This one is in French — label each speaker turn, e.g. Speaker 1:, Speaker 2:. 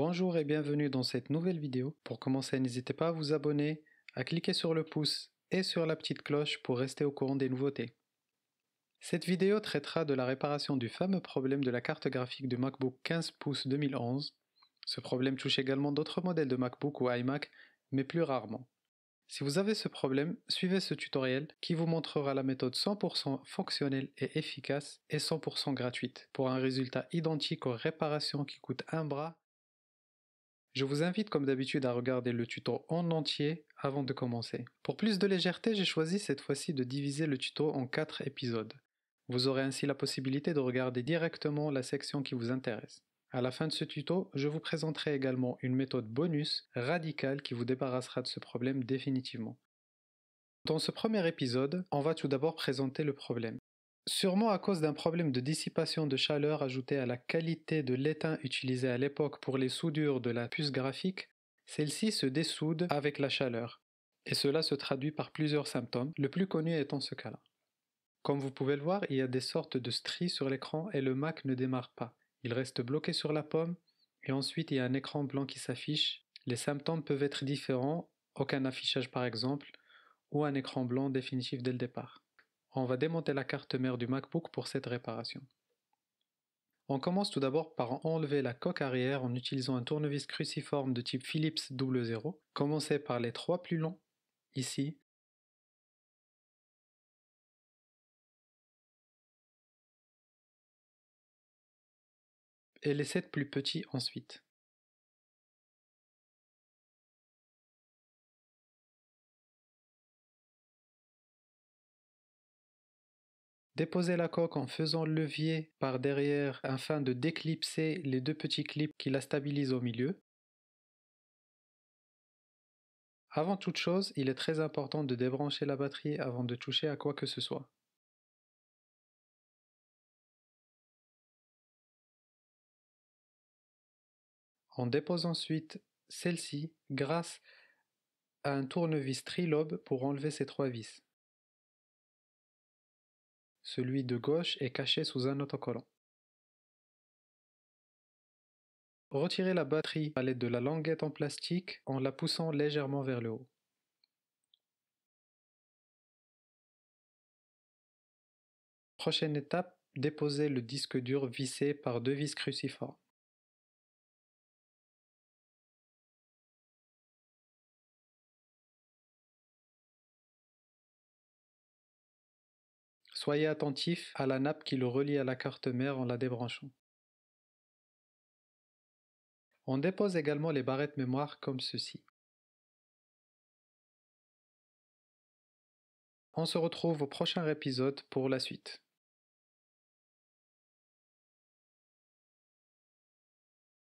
Speaker 1: Bonjour et bienvenue dans cette nouvelle vidéo. Pour commencer, n'hésitez pas à vous abonner, à cliquer sur le pouce et sur la petite cloche pour rester au courant des nouveautés. Cette vidéo traitera de la réparation du fameux problème de la carte graphique du MacBook 15 pouces 2011. Ce problème touche également d'autres modèles de MacBook ou iMac, mais plus rarement. Si vous avez ce problème, suivez ce tutoriel qui vous montrera la méthode 100% fonctionnelle et efficace et 100% gratuite pour un résultat identique aux réparations qui coûtent un bras. Je vous invite comme d'habitude à regarder le tuto en entier avant de commencer. Pour plus de légèreté, j'ai choisi cette fois-ci de diviser le tuto en 4 épisodes. Vous aurez ainsi la possibilité de regarder directement la section qui vous intéresse. À la fin de ce tuto, je vous présenterai également une méthode bonus radicale qui vous débarrassera de ce problème définitivement. Dans ce premier épisode, on va tout d'abord présenter le problème. Sûrement à cause d'un problème de dissipation de chaleur ajouté à la qualité de l'étain utilisé à l'époque pour les soudures de la puce graphique, celle-ci se dessoude avec la chaleur. Et cela se traduit par plusieurs symptômes, le plus connu étant ce cas-là. Comme vous pouvez le voir, il y a des sortes de stries sur l'écran et le Mac ne démarre pas. Il reste bloqué sur la pomme et ensuite il y a un écran blanc qui s'affiche. Les symptômes peuvent être différents, aucun affichage par exemple, ou un écran blanc définitif dès le départ. On va démonter la carte mère du MacBook pour cette réparation. On commence tout d'abord par enlever la coque arrière en utilisant un tournevis cruciforme de type Phillips 00. Commencez par les 3 plus longs, ici, et les 7 plus petits ensuite. Déposez la coque en faisant levier par derrière afin de déclipser les 2 petits clips qui la stabilisent au milieu. Avant toute chose, il est très important de débrancher la batterie avant de toucher à quoi que ce soit. On dépose ensuite celle-ci grâce à un tournevis trilobe pour enlever ces 3 vis. Celui de gauche est caché sous un autocollant. Retirez la batterie à l'aide de la languette en plastique en la poussant légèrement vers le haut. Prochaine étape, déposez le disque dur vissé par 2 vis cruciformes. Soyez attentif à la nappe qui le relie à la carte mère en la débranchant. On dépose également les barrettes mémoire comme ceci. On se retrouve au prochain épisode pour la suite.